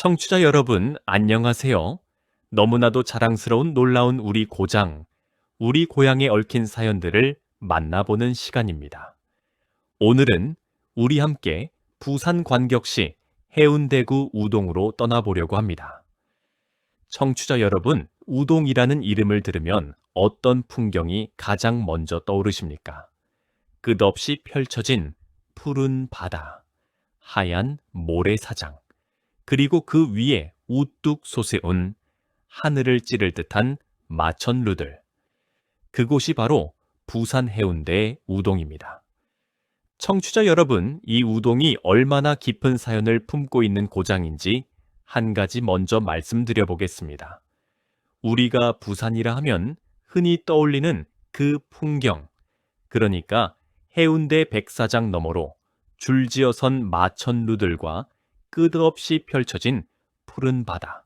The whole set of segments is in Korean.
청취자 여러분, 안녕하세요. 너무나도 자랑스러운 놀라운 우리 고장, 우리 고향에 얽힌 사연들을 만나보는 시간입니다. 오늘은 우리 함께 부산 관격시 해운대구 우동으로 떠나보려고 합니다. 청취자 여러분, 우동이라는 이름을 들으면 어떤 풍경이 가장 먼저 떠오르십니까? 끝없이 펼쳐진 푸른 바다, 하얀 모래사장, 그리고 그 위에 우뚝 솟아온 하늘을 찌를 듯한 마천루들. 그곳이 바로 부산 해운대 우동입니다. 청취자 여러분, 이 우동이 얼마나 깊은 사연을 품고 있는 고장인지 한 가지 먼저 말씀드려 보겠습니다. 우리가 부산이라 하면 흔히 떠올리는 그 풍경, 그러니까 해운대 백사장 너머로 줄지어 선 마천루들과 끝없이 펼쳐진 푸른 바다,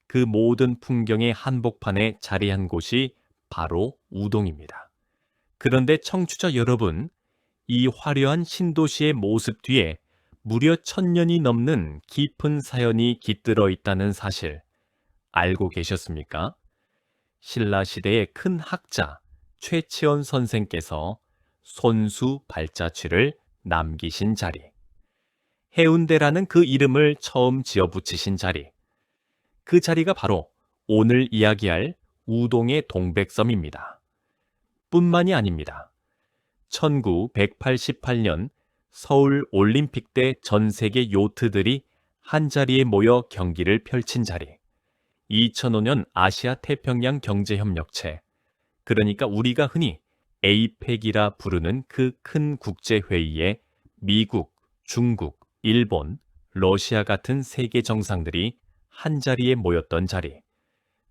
그 모든 풍경의 한복판에 자리한 곳이 바로 우동입니다. 그런데 청취자 여러분, 이 화려한 신도시의 모습 뒤에 무려 1000년이 넘는 깊은 사연이 깃들어 있다는 사실 알고 계셨습니까? 신라시대의 큰 학자 최치원 선생께서 손수 발자취를 남기신 자리, 해운대라는 그 이름을 처음 지어 붙이신 자리, 그 자리가 바로 오늘 이야기할 우동의 동백섬입니다. 뿐만이 아닙니다. 1988년 서울 올림픽 때 전 세계 요트들이 한자리에 모여 경기를 펼친 자리, 2005년 아시아 태평양 경제협력체, 그러니까 우리가 흔히 에이펙이라 부르는 그 큰 국제회의에 미국, 중국, 일본, 러시아 같은 세계 정상들이 한자리에 모였던 자리,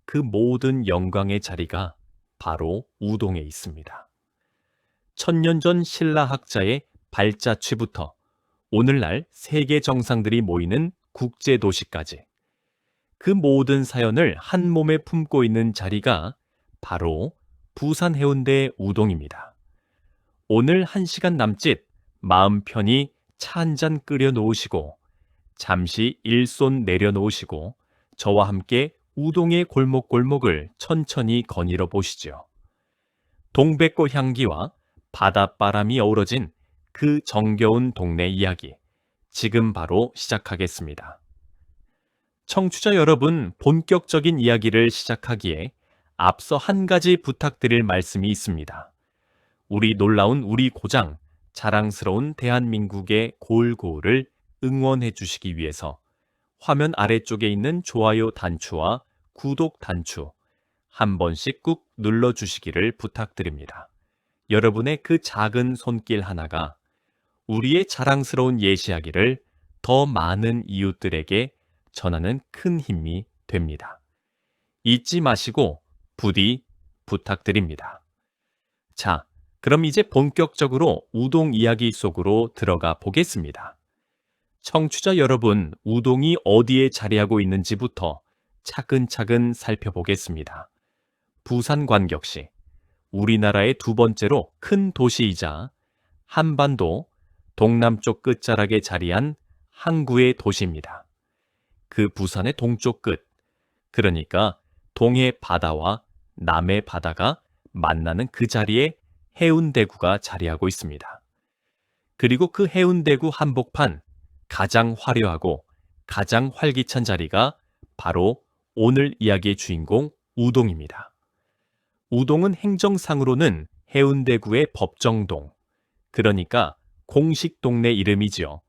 그 모든 영광의 자리가 바로 우동에 있습니다. 1000년 전 신라 학자의 발자취부터 오늘날 세계 정상들이 모이는 국제도시까지 그 모든 사연을 한 몸에 품고 있는 자리가 바로 부산 해운대 우동입니다. 오늘 1시간 남짓 마음 편히 차 한 잔 끓여 놓으시고 잠시 일손 내려놓으시고 저와 함께 우동의 골목골목을 천천히 거닐어 보시죠. 동백꽃 향기와 바닷바람이 어우러진 그 정겨운 동네 이야기, 지금 바로 시작하겠습니다. 청취자 여러분, 본격적인 이야기를 시작하기에 앞서 한 가지 부탁드릴 말씀이 있습니다. 우리 놀라운 우리 고장, 자랑스러운 대한민국의 골고루를 응원해 주시기 위해서 화면 아래쪽에 있는 좋아요 단추와 구독 단추 한 번씩 꾹 눌러 주시기를 부탁드립니다. 여러분의 그 작은 손길 하나가 우리의 자랑스러운 예시하기를 더 많은 이웃들에게 전하는 큰 힘이 됩니다. 잊지 마시고 부디 부탁드립니다. 자, 그럼 이제 본격적으로 우동 이야기 속으로 들어가 보겠습니다. 청취자 여러분, 우동이 어디에 자리하고 있는지부터 차근차근 살펴보겠습니다. 부산관격시, 우리나라의 두 번째로 큰 도시이자 한반도 동남쪽 끝자락에 자리한 항구의 도시입니다. 그 부산의 동쪽 끝, 그러니까 동해 바다와 남해 바다가 만나는 그 자리에 해운대구가 자리하고 있습니다. 그리고 그 해운대구 한복판 가장 화려하고 가장 활기찬 자리가 바로 오늘 이야기의 주인공 우동입니다. 우동은 행정상으로는 해운대구의 법정동, 그러니까 공식 동네 이름이지요.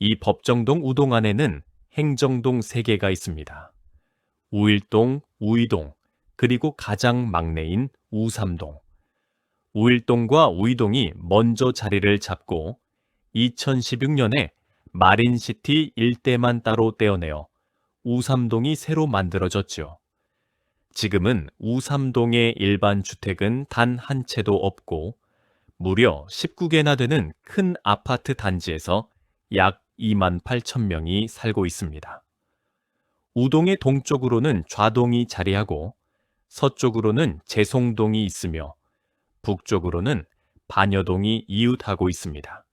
이 법정동 우동 안에는 행정동 3개가 있습니다. 우일동, 우이동, 그리고 가장 막내인 우삼동. 우일동과 우이동이 먼저 자리를 잡고 2016년에 마린시티 일대만 따로 떼어내어 우삼동이 새로 만들어졌죠. 지금은 우삼동의 일반 주택은 단 한 채도 없고 무려 19개나 되는 큰 아파트 단지에서 약 28,000명이 살고 있습니다. 우동의 동쪽으로는 좌동이 자리하고 서쪽으로는 재송동이 있으며 북쪽으로는 반여동이 이웃하고 있습니다.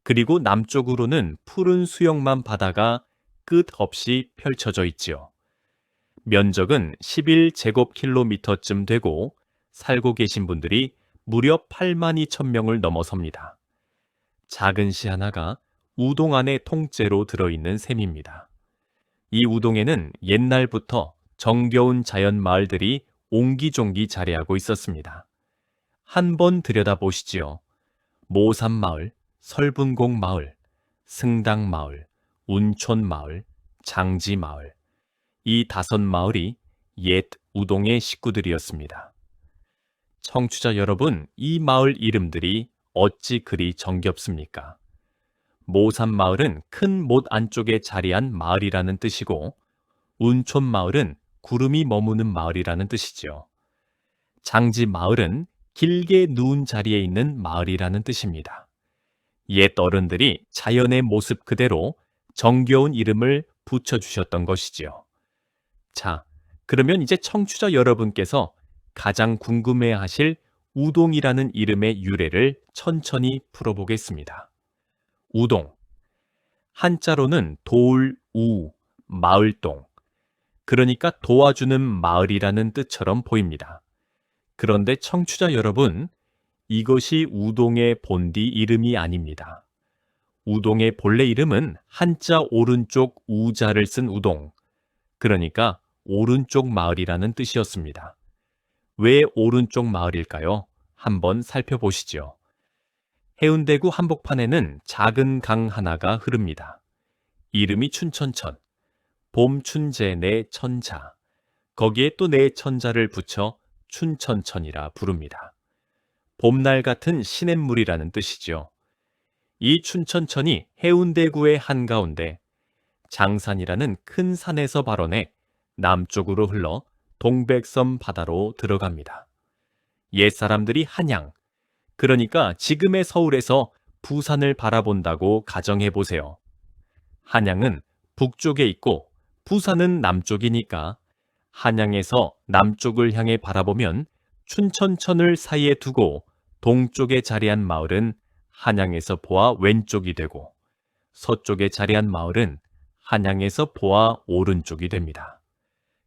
그리고 남쪽으로는 푸른 수영만 바다가 끝없이 펼쳐져 있지요. 면적은 11제곱킬로미터쯤 되고 살고 계신 분들이 무려 8만 2천 명을 넘어섭니다. 작은 시 하나가 우동 안에 통째로 들어있는 셈입니다. 이 우동에는 옛날부터 정겨운 자연 마을들이 옹기종기 자리하고 있었습니다. 한번 들여다보시지요. 모산마을, 설분공마을, 승당마을, 운촌마을, 장지마을. 이 5마을이 옛 우동의 식구들이었습니다. 청취자 여러분, 이 마을 이름들이 어찌 그리 정겹습니까? 모산마을은 큰 못 안쪽에 자리한 마을이라는 뜻이고, 운촌마을은 구름이 머무는 마을이라는 뜻이죠. 장지마을은 길게 누운 자리에 있는 마을이라는 뜻입니다. 옛 어른들이 자연의 모습 그대로 정겨운 이름을 붙여주셨던 것이지요. 자, 그러면 이제 청취자 여러분께서 가장 궁금해하실 우동이라는 이름의 유래를 천천히 풀어보겠습니다. 우동. 한자로는 돌, 우, 마을동. 그러니까 도와주는 마을이라는 뜻처럼 보입니다. 그런데 청취자 여러분, 이것이 우동의 본디 이름이 아닙니다. 우동의 본래 이름은 한자 오른쪽 우자를 쓴 우동, 그러니까 오른쪽 마을이라는 뜻이었습니다. 왜 오른쪽 마을일까요? 한번 살펴보시죠. 해운대구 한복판에는 작은 강 하나가 흐릅니다. 이름이 춘천천, 봄춘제 내 천자, 거기에 또 내 천자를 붙여 춘천천이라 부릅니다. 봄날 같은 시냇물이라는 뜻이죠. 이 춘천천이 해운대구의 한가운데 장산이라는 큰 산에서 발원해 남쪽으로 흘러 동백섬 바다로 들어갑니다. 옛사람들이 한양, 그러니까 지금의 서울에서 부산을 바라본다고 가정해 보세요. 한양은 북쪽에 있고 부산은 남쪽이니까 한양에서 남쪽을 향해 바라보면 춘천천을 사이에 두고 동쪽에 자리한 마을은 한양에서 보아 왼쪽이 되고 서쪽에 자리한 마을은 한양에서 보아 오른쪽이 됩니다.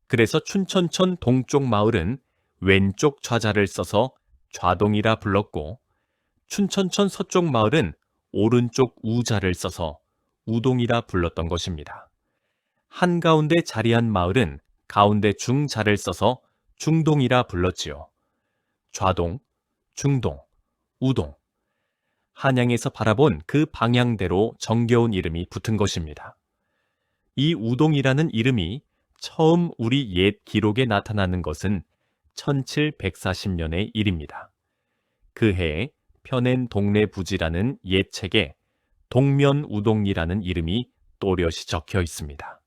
그래서 춘천천 동쪽 마을은 왼쪽 좌자를 써서 좌동이라 불렀고 춘천천 서쪽 마을은 오른쪽 우자를 써서 우동이라 불렀던 것입니다. 한가운데 자리한 마을은 가운데 중자를 써서 중동이라 불렀지요. 좌동, 중동, 우동. 한양에서 바라본 그 방향대로 정겨운 이름이 붙은 것입니다. 이 우동이라는 이름이 처음 우리 옛 기록에 나타나는 것은 1740년의 일입니다. 그 해에 펴낸 동네 부지라는 옛 책에 동면우동이라는 이름이 또렷이 적혀 있습니다.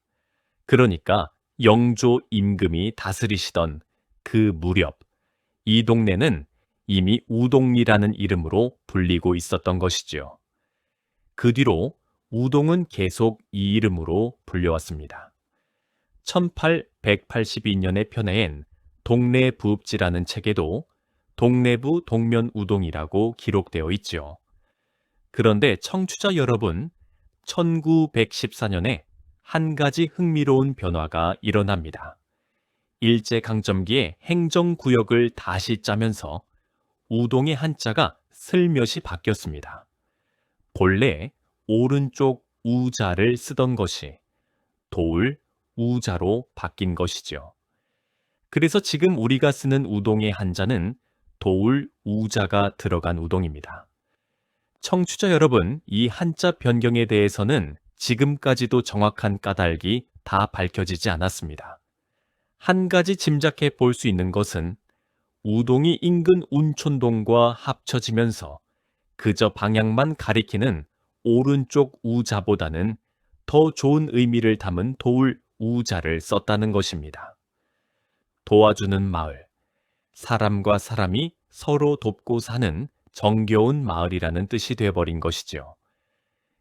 그러니까 영조 임금이 다스리시던 그 무렵, 이 동네는 이미 우동리라는 이름으로 불리고 있었던 것이지요. 그 뒤로 우동은 계속 이 이름으로 불려왔습니다. 1882년에 편애한 동네 부읍지라는 책에도 동래부 동면우동이라고 기록되어 있지요. 그런데 청취자 여러분, 1914년에 한 가지 흥미로운 변화가 일어납니다. 일제강점기에 행정구역을 다시 짜면서 우동의 한자가 슬며시 바뀌었습니다. 본래 오른쪽 우자를 쓰던 것이 돌, 우자로 바뀐 것이죠. 그래서 지금 우리가 쓰는 우동의 한자는 돌, 우자가 들어간 우동입니다. 청취자 여러분, 이 한자 변경에 대해서는 지금까지도 정확한 까닭이 다 밝혀지지 않았습니다. 한 가지 짐작해 볼 수 있는 것은 우동이 인근 운촌동과 합쳐지면서 그저 방향만 가리키는 오른쪽 우자보다는 더 좋은 의미를 담은 돌 우자를 썼다는 것입니다. 도와주는 마을, 사람과 사람이 서로 돕고 사는 정겨운 마을이라는 뜻이 되어버린 것이죠.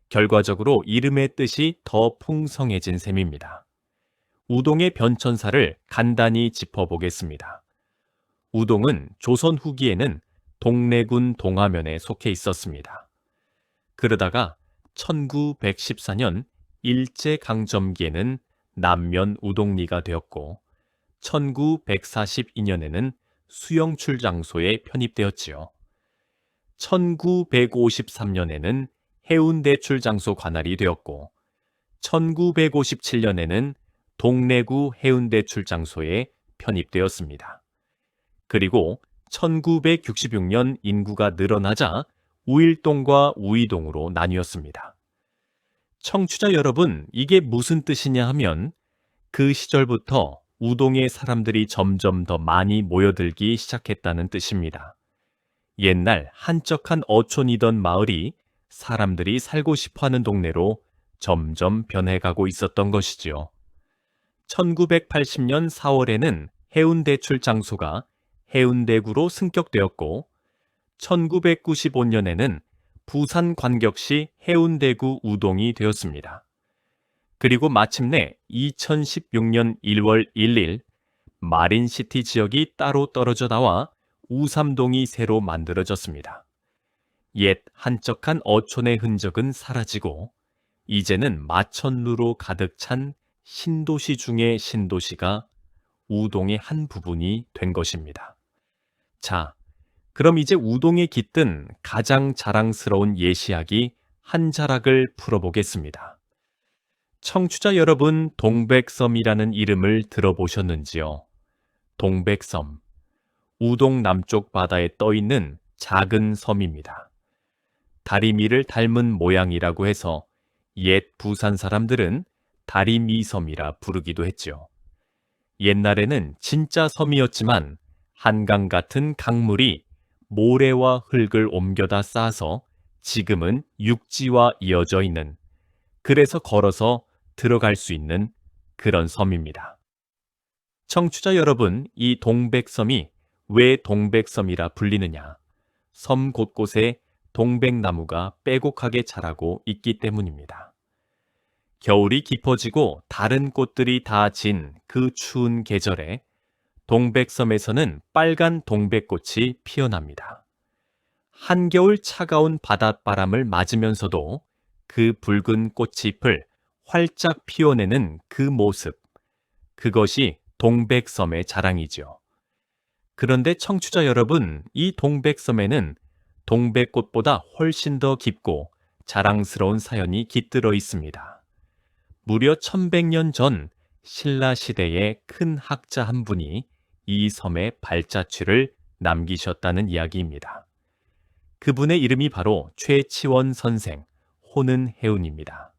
결과적으로 이름의 뜻이 더 풍성해진 셈입니다. 우동의 변천사를 간단히 짚어보겠습니다. 우동은 조선 후기에는 동래군 동화면에 속해 있었습니다. 그러다가 1914년 일제강점기에는 남면 우동리가 되었고 1942년에는 수영출 장소에 편입되었지요. 1953년에는 해운대 출장소 관할이 되었고 1957년에는 동래구 해운대 출장소에 편입되었습니다. 그리고 1966년 인구가 늘어나자 우일동과 우이동으로 나뉘었습니다. 청취자 여러분, 이게 무슨 뜻이냐 하면 그 시절부터 우동에 사람들이 점점 더 많이 모여들기 시작했다는 뜻입니다. 옛날 한적한 어촌이던 마을이 사람들이 살고 싶어하는 동네로 점점 변해가고 있었던 것이지요. 1980년 4월에는 해운대 출장소가 해운대구로 승격되었고 1995년에는 부산관역시 해운대구 우동이 되었습니다. 그리고 마침내 2016년 1월 1일 마린시티 지역이 따로 떨어져 나와 우삼동이 새로 만들어졌습니다. 옛 한적한 어촌의 흔적은 사라지고 이제는 마천루로 가득 찬 신도시 중의 신도시가 우동의 한 부분이 된 것입니다. 자, 그럼 이제 우동에 깃든 가장 자랑스러운 예시학이 한 자락을 풀어보겠습니다. 청취자 여러분, 동백섬이라는 이름을 들어보셨는지요? 동백섬, 우동 남쪽 바다에 떠있는 작은 섬입니다. 다리미를 닮은 모양이라고 해서 옛 부산 사람들은 다리미섬이라 부르기도 했죠. 옛날에는 진짜 섬이었지만 한강 같은 강물이 모래와 흙을 옮겨다 쌓아서 지금은 육지와 이어져 있는, 그래서 걸어서 들어갈 수 있는 그런 섬입니다. 청취자 여러분, 이 동백섬이 왜 동백섬이라 불리느냐? 섬 곳곳에 동백나무가 빼곡하게 자라고 있기 때문입니다. 겨울이 깊어지고 다른 꽃들이 다 진 그 추운 계절에 동백섬에서는 빨간 동백꽃이 피어납니다. 한겨울 차가운 바닷바람을 맞으면서도 그 붉은 꽃잎을 활짝 피워내는 그 모습, 그것이 동백섬의 자랑이죠. 그런데 청취자 여러분, 이 동백섬에는 동백꽃보다 훨씬 더 깊고 자랑스러운 사연이 깃들어 있습니다. 무려 1100년 전 신라 시대의 큰 학자 한 분이 이 섬에 발자취를 남기셨다는 이야기입니다. 그분의 이름이 바로 최치원 선생, 호는 해운입니다.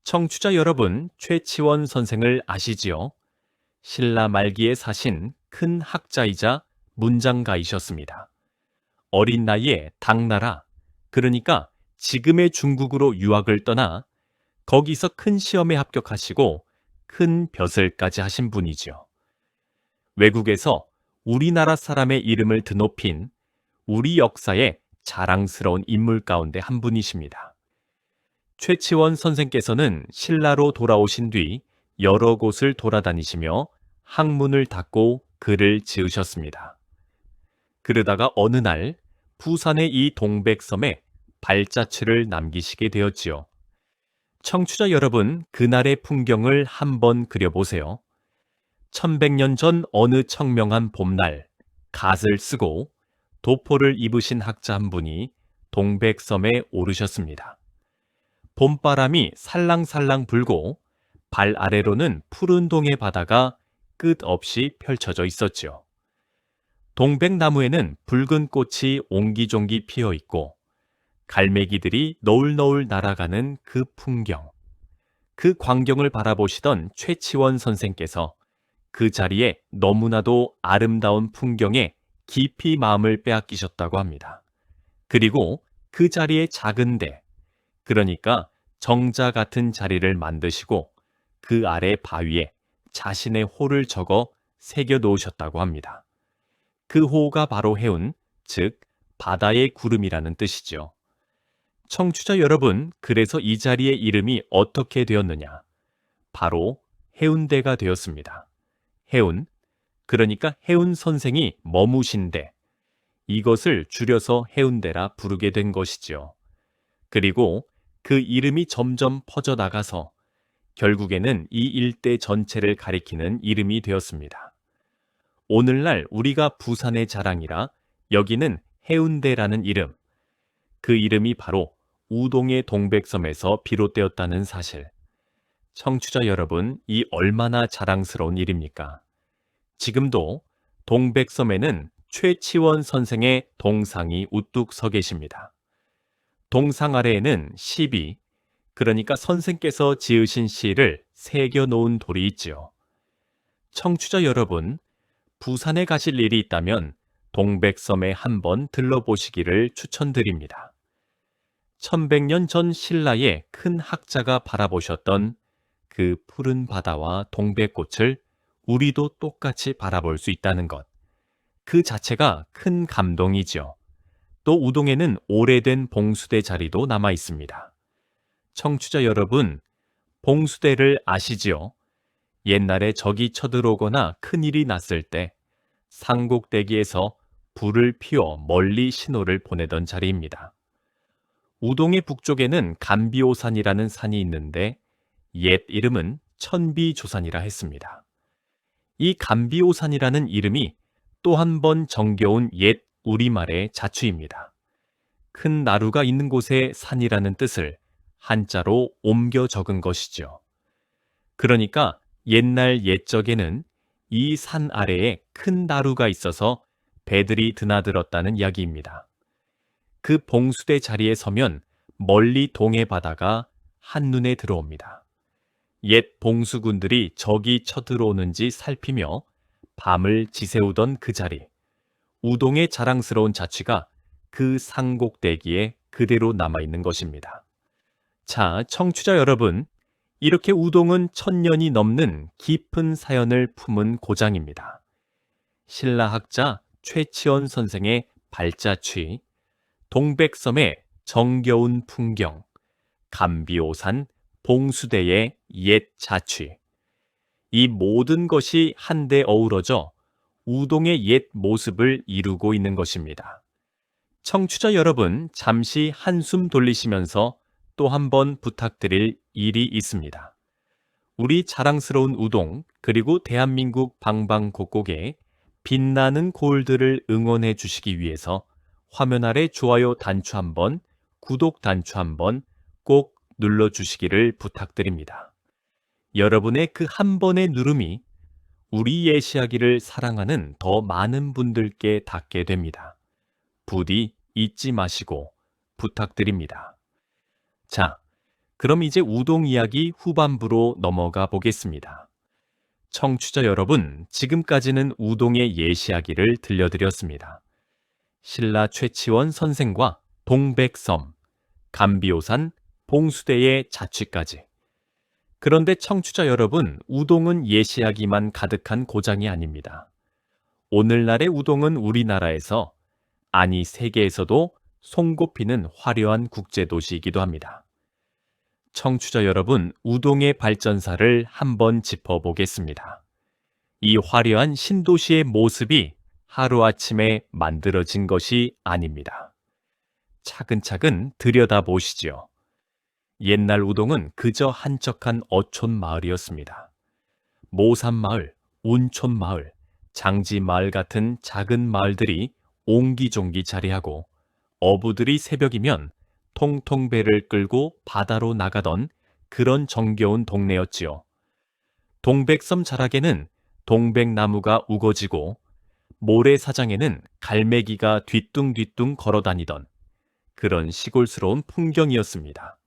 청취자 여러분, 최치원 선생을 아시지요? 신라 말기에 사신 큰 학자이자 문장가이셨습니다. 어린 나이에 당나라, 그러니까 지금의 중국으로 유학을 떠나 거기서 큰 시험에 합격하시고 큰 벼슬까지 하신 분이죠. 외국에서 우리나라 사람의 이름을 드높인 우리 역사의 자랑스러운 인물 가운데 한 분이십니다. 최치원 선생께서는 신라로 돌아오신 뒤 여러 곳을 돌아다니시며 학문을 닦고 글을 지으셨습니다. 그러다가 어느 날 부산의 이 동백섬에 발자취를 남기시게 되었지요. 청취자 여러분, 그날의 풍경을 한번 그려보세요. 1100년 전 어느 청명한 봄날, 갓을 쓰고 도포를 입으신 학자 한 분이 동백섬에 오르셨습니다. 봄바람이 살랑살랑 불고 발 아래로는 푸른 동해 바다가 끝없이 펼쳐져 있었죠. 동백나무에는 붉은 꽃이 옹기종기 피어 있고 갈매기들이 너울너울 날아가는 그 풍경, 그 광경을 바라보시던 최치원 선생께서 그 자리에 너무나도 아름다운 풍경에 깊이 마음을 빼앗기셨다고 합니다. 그리고 그 자리에 작은 데, 그러니까 정자 같은 자리를 만드시고 그 아래 바위에 자신의 호를 적어 새겨 놓으셨다고 합니다. 그 호가 바로 해운, 즉 바다의 구름이라는 뜻이죠. 청취자 여러분, 그래서 이 자리의 이름이 어떻게 되었느냐? 바로 해운대가 되었습니다. 해운, 그러니까 해운 선생이 머무신 데, 이것을 줄여서 해운대라 부르게 된 것이지요. 그리고 그 이름이 점점 퍼져나가서 결국에는 이 일대 전체를 가리키는 이름이 되었습니다. 오늘날 우리가 부산의 자랑이라 여기는 해운대라는 이름, 그 이름이 바로 우동의 동백섬에서 비롯되었다는 사실. 청취자 여러분, 이 얼마나 자랑스러운 일입니까? 지금도 동백섬에는 최치원 선생의 동상이 우뚝 서 계십니다. 동상 아래에는 시비, 그러니까 선생께서 지으신 시를 새겨 놓은 돌이 있지요. 청취자 여러분, 부산에 가실 일이 있다면 동백섬에 한번 들러보시기를 추천드립니다. 1100년 전 신라의 큰 학자가 바라보셨던 그 푸른 바다와 동백꽃을 우리도 똑같이 바라볼 수 있다는 것. 그 자체가 큰 감동이죠. 또 우동에는 오래된 봉수대 자리도 남아 있습니다. 청취자 여러분, 봉수대를 아시지요? 옛날에 적이 쳐들어오거나 큰일이 났을 때 상곡대기에서 불을 피워 멀리 신호를 보내던 자리입니다. 우동의 북쪽에는 감비오산이라는 산이 있는데 옛 이름은 천비조산이라 했습니다. 이 감비오산이라는 이름이 또 한 번 정겨운 옛 우리말의 자취입니다. 큰 나루가 있는 곳에 산이라는 뜻을 한자로 옮겨 적은 것이죠. 그러니까 옛날 옛적에는 이 산 아래에 큰 나루가 있어서 배들이 드나들었다는 이야기입니다. 그 봉수대 자리에 서면 멀리 동해 바다가 한눈에 들어옵니다. 옛 봉수군들이 적이 쳐들어오는지 살피며 밤을 지새우던 그 자리, 우동의 자랑스러운 자취가 그 상곡대기에 그대로 남아있는 것입니다. 자, 청취자 여러분, 이렇게 우동은 1000년이 넘는 깊은 사연을 품은 고장입니다. 신라학자 최치원 선생의 발자취, 동백섬의 정겨운 풍경, 감비오산, 봉수대의 옛 자취. 이 모든 것이 한데 어우러져 우동의 옛 모습을 이루고 있는 것입니다. 청취자 여러분, 잠시 한숨 돌리시면서 또 한 번 부탁드릴 일이 있습니다. 우리 자랑스러운 우동, 그리고 대한민국 방방곡곡에 빛나는 골들을 응원해 주시기 위해서 화면 아래 좋아요 단추 한번, 구독 단추 한번 꼭 눌러주시기를 부탁드립니다. 여러분의 그 한 번의 누름이 우리 예시하기를 사랑하는 더 많은 분들께 닿게 됩니다. 부디 잊지 마시고 부탁드립니다. 자, 그럼 이제 우동 이야기 후반부로 넘어가 보겠습니다. 청취자 여러분, 지금까지는 우동의 예시하기를 들려드렸습니다. 신라 최치원 선생과 동백섬, 감비오산, 봉수대의 자취까지. 그런데 청취자 여러분, 우동은 예시하기만 가득한 고장이 아닙니다. 오늘날의 우동은 우리나라에서, 아니 세계에서도 손꼽히는 화려한 국제도시이기도 합니다. 청취자 여러분, 우동의 발전사를 한번 짚어보겠습니다. 이 화려한 신도시의 모습이 하루아침에 만들어진 것이 아닙니다. 차근차근 들여다보시죠. 옛날 우동은 그저 한적한 어촌 마을이었습니다. 모산마을, 운촌마을, 장지마을 같은 작은 마을들이 옹기종기 자리하고 어부들이 새벽이면 통통 배를 끌고 바다로 나가던 그런 정겨운 동네였지요. 동백섬 자락에는 동백나무가 우거지고 모래사장에는 갈매기가 뒤뚱뒤뚱 걸어다니던 그런 시골스러운 풍경이었습니다.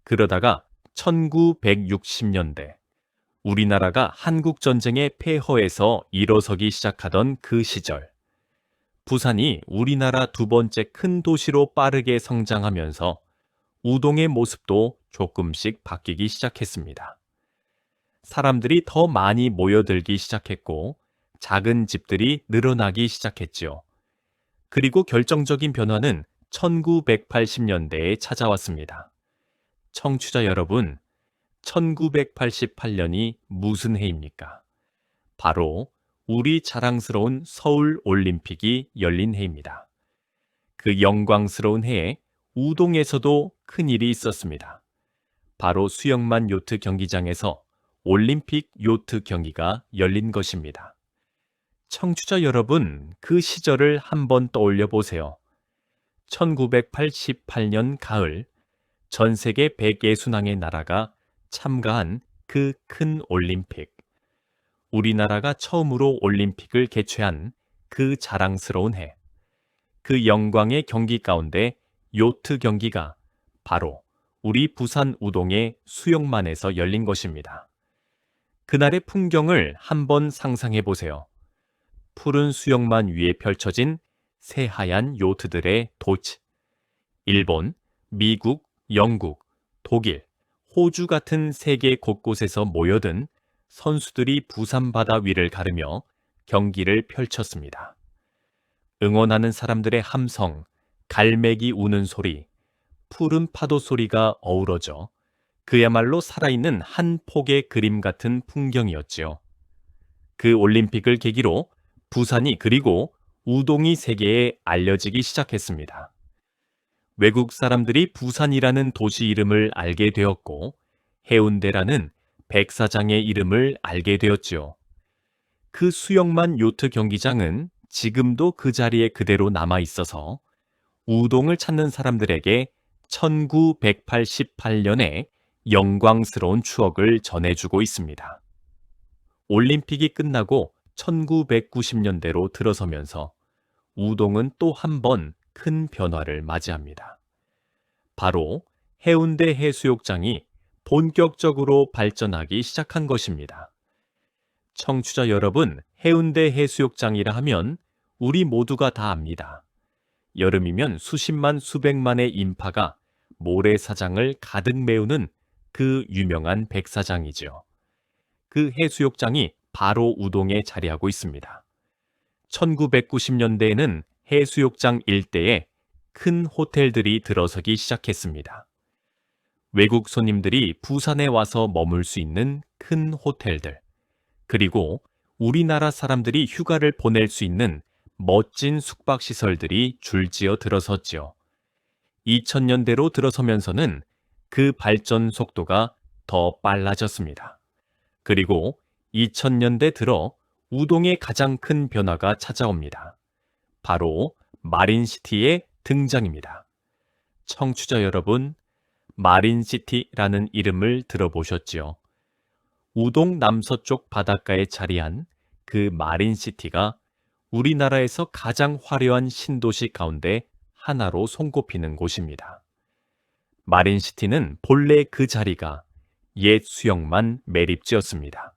그러다가 1960년대 우리나라가 한국전쟁의 폐허에서 일어서기 시작하던 그 시절, 부산이 우리나라 두 번째 큰 도시로 빠르게 성장하면서 우동의 모습도 조금씩 바뀌기 시작했습니다. 사람들이 더 많이 모여들기 시작했고 작은 집들이 늘어나기 시작했지요. 그리고 결정적인 변화는 1980년대에 찾아왔습니다. 청취자 여러분, 1988년이 무슨 해입니까? 바로 우리 자랑스러운 서울 올림픽이 열린 해입니다. 그 영광스러운 해에 우동에서도 큰 일이 있었습니다. 바로 수영만 요트 경기장에서 올림픽 요트 경기가 열린 것입니다. 청취자 여러분, 그 시절을 한번 떠올려 보세요. 1988년 가을, 전 세계 160의 나라가 참가한 그 큰 올림픽. 우리나라가 처음으로 올림픽을 개최한 그 자랑스러운 해. 그 영광의 경기 가운데 요트 경기가 바로 우리 부산 우동의 수영만에서 열린 것입니다. 그날의 풍경을 한번 상상해 보세요. 푸른 수영만 위에 펼쳐진 새하얀 요트들의 도치. 일본, 미국, 영국, 독일, 호주 같은 세계 곳곳에서 모여든 선수들이 부산 바다 위를 가르며 경기를 펼쳤습니다. 응원하는 사람들의 함성, 갈매기 우는 소리, 푸른 파도 소리가 어우러져 그야말로 살아있는 한 폭의 그림 같은 풍경이었지요. 그 올림픽을 계기로 부산이 그리고 우동이 세계에 알려지기 시작했습니다. 외국 사람들이 부산이라는 도시 이름을 알게 되었고 해운대라는 백사장의 이름을 알게 되었지요. 그 수영만 요트 경기장은 지금도 그 자리에 그대로 남아 있어서 우동을 찾는 사람들에게 1988년의 영광스러운 추억을 전해주고 있습니다. 올림픽이 끝나고 1990년대로 들어서면서 우동은 또 한 번 큰 변화를 맞이합니다. 바로 해운대 해수욕장이 본격적으로 발전하기 시작한 것입니다. 청취자 여러분, 해운대 해수욕장이라 하면 우리 모두가 다 압니다. 여름이면 수십만 수백만의 인파가 모래사장을 가득 메우는 그 유명한 백사장이죠. 그 해수욕장이 바로 우동에 자리하고 있습니다. 1990년대에는 해수욕장 일대에 큰 호텔들이 들어서기 시작했습니다. 외국 손님들이 부산에 와서 머물 수 있는 큰 호텔들, 그리고 우리나라 사람들이 휴가를 보낼 수 있는 멋진 숙박시설들이 줄지어 들어섰지요. 2000년대로 들어서면서는 그 발전 속도가 더 빨라졌습니다. 그리고 2000년대 들어 우동의 가장 큰 변화가 찾아옵니다. 바로 마린시티의 등장입니다. 청취자 여러분, 마린시티라는 이름을 들어보셨지요? 우동 남서쪽 바닷가에 자리한 그 마린시티가 우리나라에서 가장 화려한 신도시 가운데 하나로 손꼽히는 곳입니다. 마린시티는 본래 그 자리가 옛 수영만 매립지였습니다.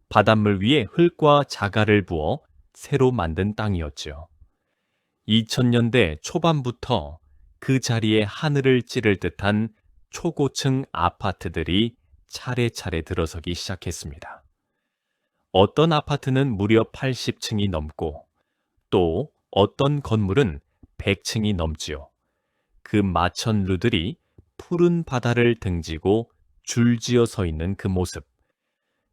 바닷물 위에 흙과 자갈을 부어 새로 만든 땅이었죠. 2000년대 초반부터 그 자리에 하늘을 찌를 듯한 초고층 아파트들이 차례차례 들어서기 시작했습니다. 어떤 아파트는 무려 80층이 넘고 또 어떤 건물은 100층이 넘지요. 그 마천루들이 푸른 바다를 등지고 줄지어 서 있는 그 모습.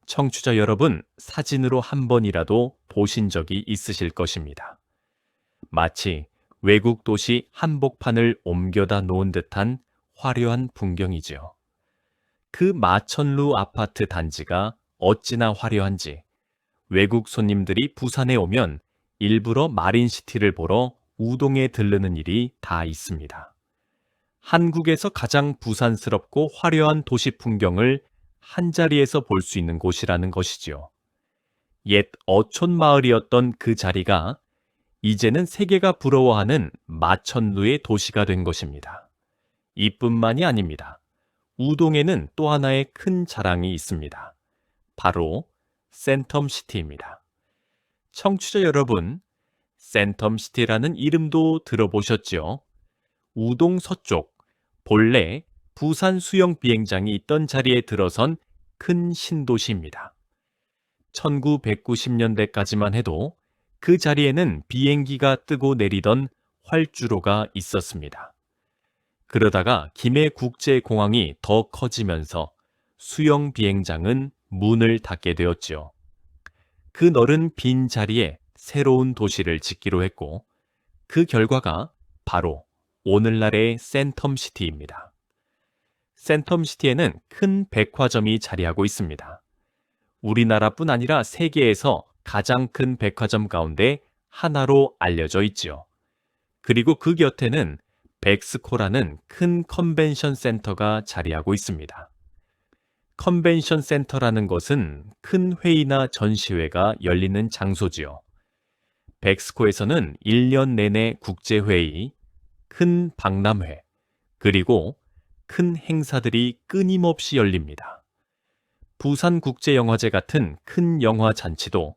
청취자 여러분, 사진으로 한 번이라도 보신 적이 있으실 것입니다. 마치 외국 도시 한복판을 옮겨다 놓은 듯한 화려한 풍경이지요. 그 마천루 아파트 단지가 어찌나 화려한지 외국 손님들이 부산에 오면 일부러 마린시티를 보러 우동에 들르는 일이 다 있습니다. 한국에서 가장 부산스럽고 화려한 도시 풍경을 한자리에서 볼 수 있는 곳이라는 것이지요. 옛 어촌 마을이었던 그 자리가 이제는 세계가 부러워하는 마천루의 도시가 된 것입니다. 이뿐만이 아닙니다. 우동에는 또 하나의 큰 자랑이 있습니다. 바로 센텀시티입니다. 청취자 여러분, 센텀시티라는 이름도 들어보셨지요? 우동 서쪽, 본래 부산 수영 비행장이 있던 자리에 들어선 큰 신도시입니다. 1990년대까지만 해도 그 자리에는 비행기가 뜨고 내리던 활주로가 있었습니다. 그러다가 김해국제공항이 더 커지면서 수영 비행장은 문을 닫게 되었지요. 그 넓은 빈 자리에 새로운 도시를 짓기로 했고 그 결과가 바로 오늘날의 센텀시티입니다. 센텀시티에는 큰 백화점이 자리하고 있습니다. 우리나라뿐 아니라 세계에서 가장 큰 백화점 가운데 하나로 알려져 있지요. 그리고 그 곁에는 벡스코라는 큰 컨벤션 센터가 자리하고 있습니다. 컨벤션 센터라는 것은 큰 회의나 전시회가 열리는 장소지요. 벡스코에서는 1년 내내 국제회의, 큰 박람회, 그리고 큰 행사들이 끊임없이 열립니다. 부산국제영화제 같은 큰 영화 잔치도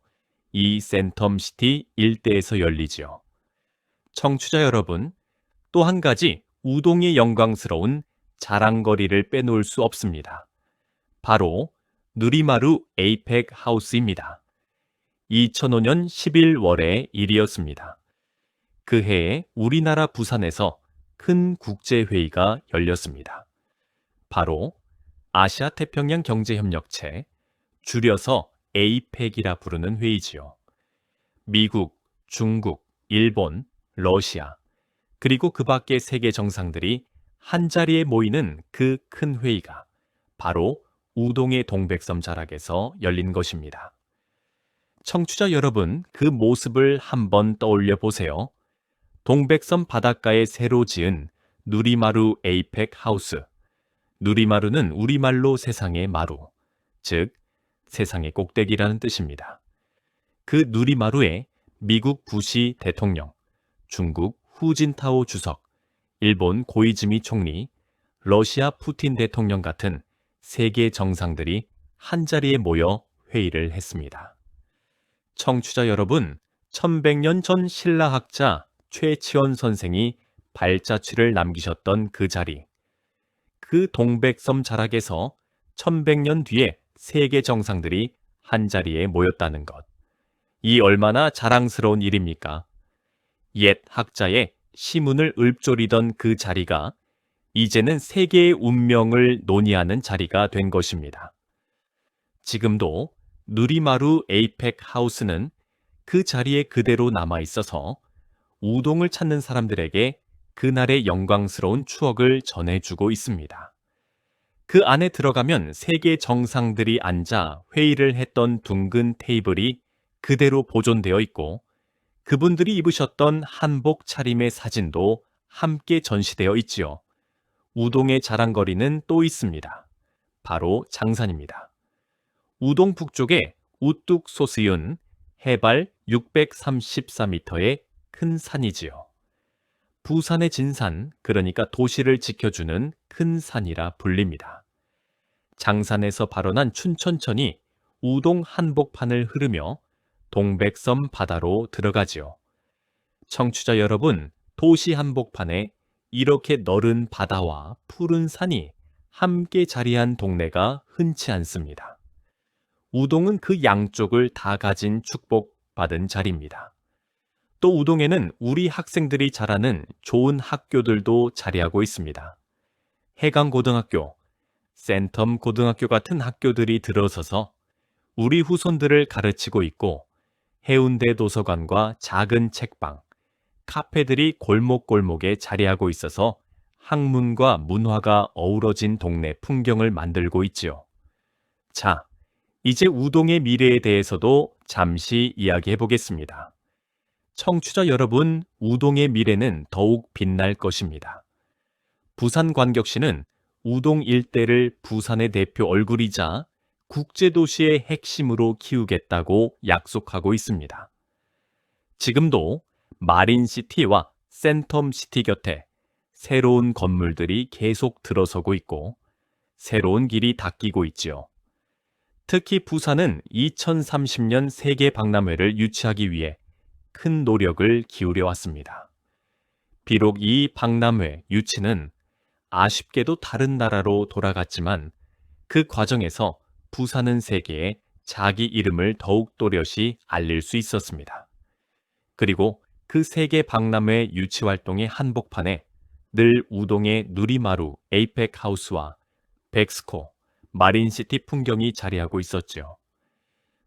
이 센텀시티 일대에서 열리지요. 청취자 여러분, 또 한 가지 우동의 영광스러운 자랑거리를 빼놓을 수 없습니다. 바로 누리마루 에이펙 하우스입니다. 2005년 11월의 일이었습니다. 그 해에 우리나라 부산에서 큰 국제회의가 열렸습니다. 바로 아시아태평양 경제협력체, 줄여서 에이펙이라 부르는 회의지요. 미국, 중국, 일본, 러시아, 그리고 그 밖의 세계 정상들이 한자리에 모이는 그 큰 회의가 바로 우동의 동백섬 자락에서 열린 것입니다. 청취자 여러분, 그 모습을 한번 떠올려 보세요. 동백섬 바닷가에 새로 지은 누리마루 에이펙 하우스. 누리마루는 우리말로 세상의 마루, 즉 세상의 꼭대기라는 뜻입니다. 그 누리마루에 미국 부시 대통령, 중국 후진타오 주석, 일본 고이즈미 총리, 러시아 푸틴 대통령 같은 세계 정상들이 한자리에 모여 회의를 했습니다. 청취자 여러분, 1100년 전 신라학자 최치원 선생이 발자취를 남기셨던 그 자리, 그 동백섬 자락에서 1100년 뒤에 세계 정상들이 한자리에 모였다는 것. 이 얼마나 자랑스러운 일입니까? 옛 학자의 시문을 읊조리던 그 자리가 이제는 세계의 운명을 논의하는 자리가 된 것입니다. 지금도 누리마루 에이펙 하우스는 그 자리에 그대로 남아 있어서 우동을 찾는 사람들에게 그날의 영광스러운 추억을 전해주고 있습니다. 그 안에 들어가면 세계 정상들이 앉아 회의를 했던 둥근 테이블이 그대로 보존되어 있고 그분들이 입으셨던 한복 차림의 사진도 함께 전시되어 있지요. 우동의 자랑거리는 또 있습니다. 바로 장산입니다. 우동 북쪽에 우뚝 솟이은 해발 634m의 큰 산이지요. 부산의 진산, 그러니까 도시를 지켜주는 큰 산이라 불립니다. 장산에서 발원한 춘천천이 우동 한복판을 흐르며 동백섬 바다로 들어가지요. 청취자 여러분, 도시 한복판에 이렇게 너른 바다와 푸른 산이 함께 자리한 동네가 흔치 않습니다. 우동은 그 양쪽을 다 가진 축복받은 자리입니다. 또 우동에는 우리 학생들이 자라는 좋은 학교들도 자리하고 있습니다. 해강고등학교, 센텀고등학교 같은 학교들이 들어서서 우리 후손들을 가르치고 있고 해운대 도서관과 작은 책방, 카페들이 골목골목에 자리하고 있어서 학문과 문화가 어우러진 동네 풍경을 만들고 있지요. 자, 이제 우동의 미래에 대해서도 잠시 이야기해 보겠습니다. 청취자 여러분, 우동의 미래는 더욱 빛날 것입니다. 부산광역시는 우동 일대를 부산의 대표 얼굴이자 국제도시의 핵심으로 키우겠다고 약속하고 있습니다. 지금도 마린시티와 센텀시티 곁에 새로운 건물들이 계속 들어서고 있고 새로운 길이 닦이고 있지요. 특히 부산은 2030년 세계 박람회를 유치하기 위해 큰 노력을 기울여 왔습니다. 비록 이 박람회 유치는 아쉽게도 다른 나라로 돌아갔지만 그 과정에서 부산은 세계에 자기 이름을 더욱 또렷이 알릴 수 있었습니다. 그리고 그 세계 박람회 유치 활동의 한복판에 늘 우동의 누리마루 에이펙 하우스와 벡스코, 마린시티 풍경이 자리하고 있었죠.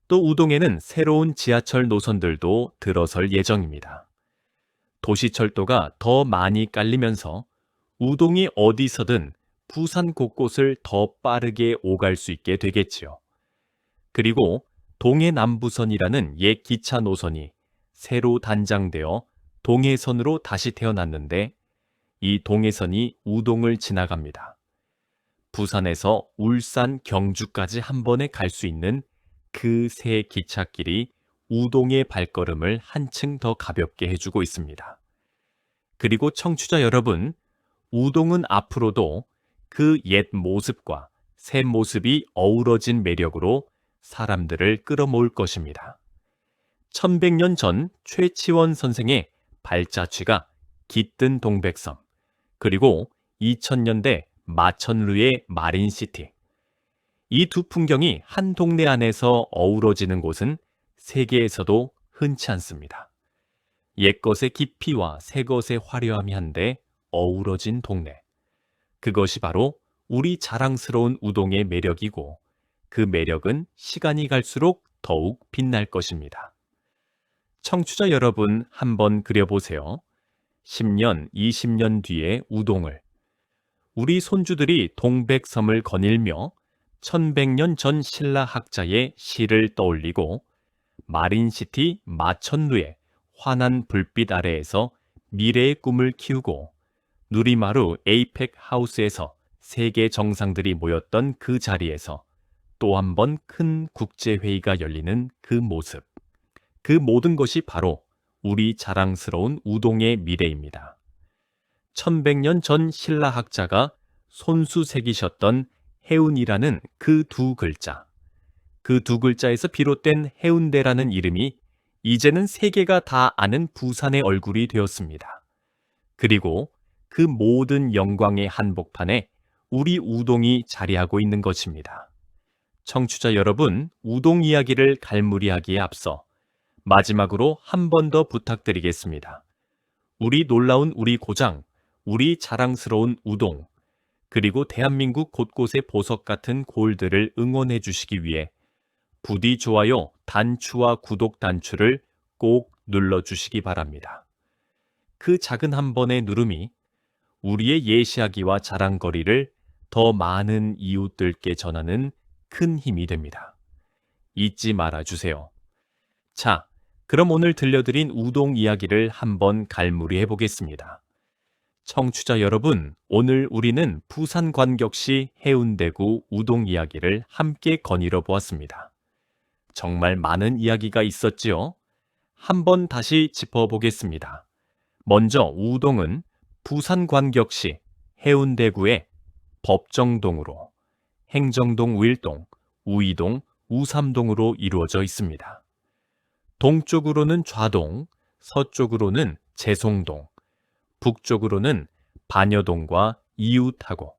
또 우동에는 새로운 지하철 노선들도 들어설 예정입니다. 도시철도가 더 많이 깔리면서 우동이 어디서든 부산 곳곳을 더 빠르게 오갈 수 있게 되겠지요. 그리고 동해남부선이라는 옛 기차 노선이 새로 단장되어 동해선으로 다시 태어났는데 이 동해선이 우동을 지나갑니다. 부산에서 울산, 경주까지 한 번에 갈 수 있는 그 새 기찻길이 우동의 발걸음을 한층 더 가볍게 해주고 있습니다. 그리고 청취자 여러분, 우동은 앞으로도 그 옛 모습과 새 모습이 어우러진 매력으로 사람들을 끌어모을 것입니다. 1100년 전 최치원 선생의 발자취가 깃든 동백섬, 그리고 2000년대 마천루의 마린시티. 이 두 풍경이 한 동네 안에서 어우러지는 곳은 세계에서도 흔치 않습니다. 옛것의 깊이와 새것의 화려함이 한데 어우러진 동네. 그것이 바로 우리 자랑스러운 우동의 매력이고 그 매력은 시간이 갈수록 더욱 빛날 것입니다. 청취자 여러분 한번 그려보세요. 10년, 20년 뒤의 우동을. 우리 손주들이 동백섬을 거닐며 1100년 전 신라 학자의 시를 떠올리고 마린시티 마천루의 환한 불빛 아래에서 미래의 꿈을 키우고 누리마루 에이펙 하우스에서 세계 정상들이 모였던 그 자리에서 또 한 번 큰 국제회의가 열리는 그 모습. 그 모든 것이 바로 우리 자랑스러운 우동의 미래입니다. 1100년 전 신라 학자가 손수 새기셨던 해운이라는 그 두 글자. 그 두 글자에서 비롯된 해운대라는 이름이 이제는 세계가 다 아는 부산의 얼굴이 되었습니다. 그리고 그 모든 영광의 한복판에 우리 우동이 자리하고 있는 것입니다. 청취자 여러분, 우동 이야기를 갈무리하기에 앞서 마지막으로 한 번 더 부탁드리겠습니다. 우리 놀라운 우리 고장, 우리 자랑스러운 우동, 그리고 대한민국 곳곳의 보석 같은 골들을 응원해 주시기 위해 부디 좋아요, 단추와 구독 단추를 꼭 눌러주시기 바랍니다. 그 작은 한 번의 누름이 우리의 예시하기와 자랑거리를 더 많은 이웃들께 전하는 큰 힘이 됩니다. 잊지 말아주세요. 자, 그럼 오늘 들려드린 우동 이야기를 한번 갈무리해 보겠습니다. 청취자 여러분, 오늘 우리는 부산관격시 해운대구 우동 이야기를 함께 거닐어 보았습니다. 정말 많은 이야기가 있었지요? 한번 다시 짚어보겠습니다. 먼저 우동은 부산관격시 해운대구의 법정동으로 행정동 1동, 우이동, 우삼동으로 이루어져 있습니다. 동쪽으로는 좌동, 서쪽으로는 재송동, 북쪽으로는 반여동과 이웃하고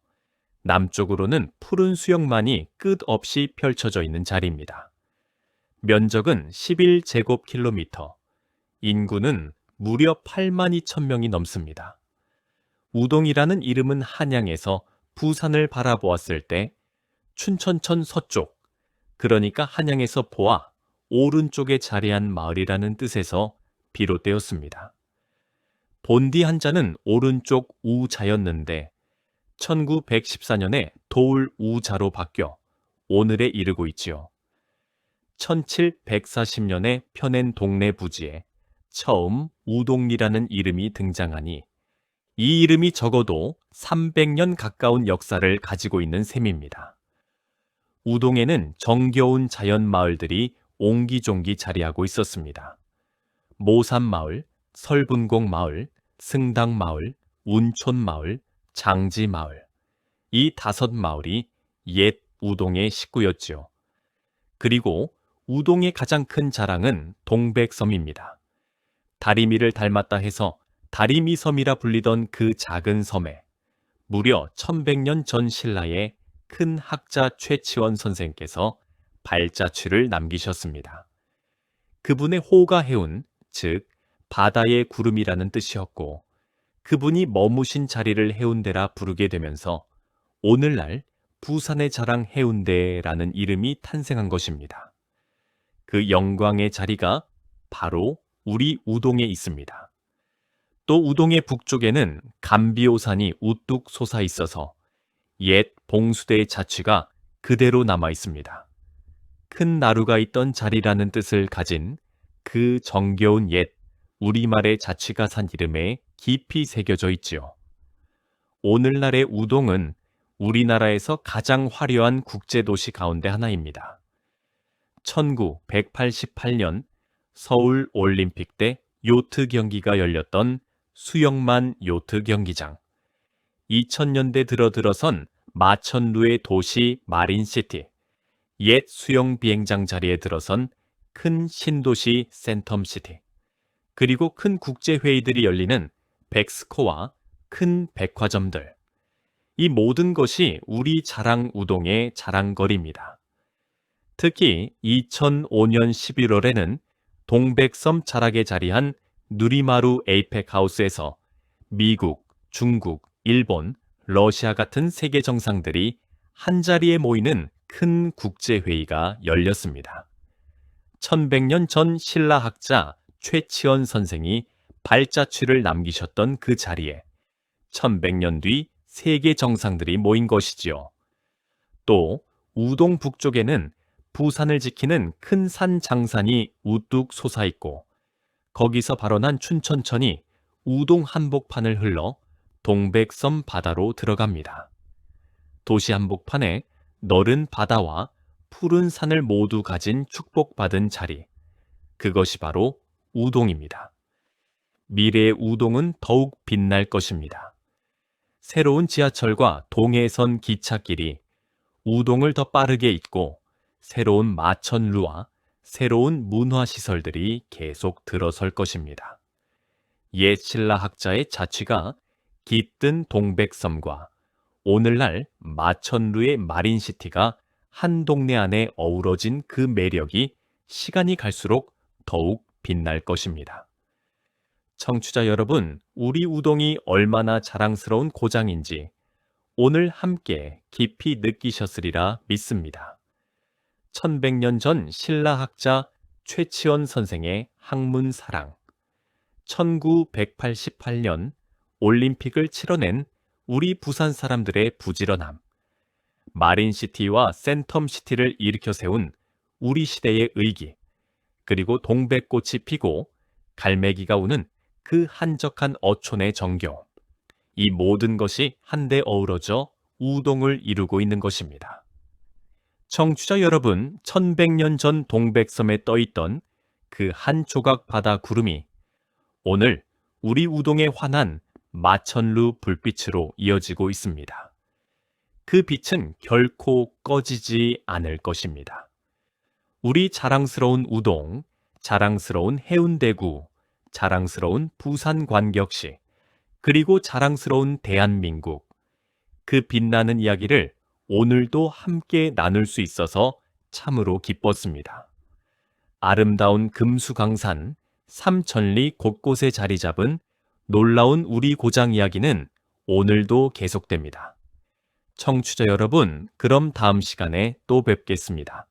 남쪽으로는 푸른 수영만이 끝없이 펼쳐져 있는 자리입니다. 면적은 11제곱킬로미터, 인구는 무려 8만 2천 명이 넘습니다. 우동이라는 이름은 한양에서 부산을 바라보았을 때 춘천천 서쪽, 그러니까 한양에서 보아 오른쪽에 자리한 마을이라는 뜻에서 비롯되었습니다. 본디 한자는 오른쪽 우자였는데 1914년에 도울 우자로 바뀌어 오늘에 이르고 있지요. 1740년에 펴낸 동네 부지에 처음 우동리라는 이름이 등장하니 이 이름이 적어도 300년 가까운 역사를 가지고 있는 셈입니다. 우동에는 정겨운 자연마을들이 옹기종기 자리하고 있었습니다. 모산마을, 설분공마을, 승당마을, 운촌마을, 장지마을. 이 5마을이 옛 우동의 식구였지요. 그리고 우동의 가장 큰 자랑은 동백섬입니다. 다리미를 닮았다 해서 다리미섬이라 불리던 그 작은 섬에 무려 1100년 전 신라의 큰 학자 최치원 선생께서 발자취를 남기셨습니다. 그분의 호가 해운, 즉 바다의 구름이라는 뜻이었고 그분이 머무신 자리를 해운대라 부르게 되면서 오늘날 부산의 자랑 해운대라는 이름이 탄생한 것입니다. 그 영광의 자리가 바로 우리 우동에 있습니다. 또 우동의 북쪽에는 감비오산이 우뚝 솟아 있어서 옛 봉수대의 자취가 그대로 남아 있습니다. 큰 나루가 있던 자리라는 뜻을 가진 그 정겨운 옛 우리말의 자취가 산 이름에 깊이 새겨져 있지요. 오늘날의 우동은 우리나라에서 가장 화려한 국제도시 가운데 하나입니다. 1988년 서울 올림픽 때 요트 경기가 열렸던 수영만 요트 경기장, 2000년대 들어선 마천루의 도시 마린시티, 옛 수영 비행장 자리에 들어선 큰 신도시 센텀시티, 그리고 큰 국제회의들이 열리는 백스코와 큰 백화점들, 이 모든 것이 우리 자랑 우동의 자랑거리입니다. 특히 2005년 11월에는 동백섬 자락에 자리한 누리마루 에이펙 하우스에서 미국, 중국, 일본, 러시아 같은 세계 정상들이 한자리에 모이는 큰 국제회의가 열렸습니다. 1100년 전 신라학자 최치원 선생이 발자취를 남기셨던 그 자리에 1100년 뒤 세계 정상들이 모인 것이지요. 또 우동 북쪽에는 부산을 지키는 큰 산 장산이 우뚝 솟아있고 거기서 발원한 춘천천이 우동 한복판을 흘러 동백섬 바다로 들어갑니다. 도시 한복판에 너른 바다와 푸른 산을 모두 가진 축복받은 자리, 그것이 바로 우동입니다. 미래의 우동은 더욱 빛날 것입니다. 새로운 지하철과 동해선 기찻길이 우동을 더 빠르게 잇고 새로운 마천루와 새로운 문화시설들이 계속 들어설 것입니다. 옛 신라학자의 자취가 깃든 동백섬과 오늘날 마천루의 마린시티가 한 동네 안에 어우러진 그 매력이 시간이 갈수록 더욱 빛날 것입니다. 청취자 여러분, 우리 우동이 얼마나 자랑스러운 고장인지 오늘 함께 깊이 느끼셨으리라 믿습니다. 1100년 전 신라학자 최치원 선생의 학문사랑, 1988년 올림픽을 치러낸 우리 부산 사람들의 부지런함, 마린시티와 센텀시티를 일으켜 세운 우리 시대의 의기, 그리고 동백꽃이 피고 갈매기가 우는 그 한적한 어촌의 정겨움, 이 모든 것이 한데 어우러져 우동을 이루고 있는 것입니다. 청취자 여러분, 1100년 전 동백섬에 떠있던 그 한 조각 바다 구름이 오늘 우리 우동에 환한 마천루 불빛으로 이어지고 있습니다. 그 빛은 결코 꺼지지 않을 것입니다. 우리 자랑스러운 우동, 자랑스러운 해운대구, 자랑스러운 부산관역시, 그리고 자랑스러운 대한민국, 그 빛나는 이야기를 오늘도 함께 나눌 수 있어서 참으로 기뻤습니다. 아름다운 금수강산, 삼천리 곳곳에 자리 잡은 놀라운 우리 고장 이야기는 오늘도 계속됩니다. 청취자 여러분, 그럼 다음 시간에 또 뵙겠습니다.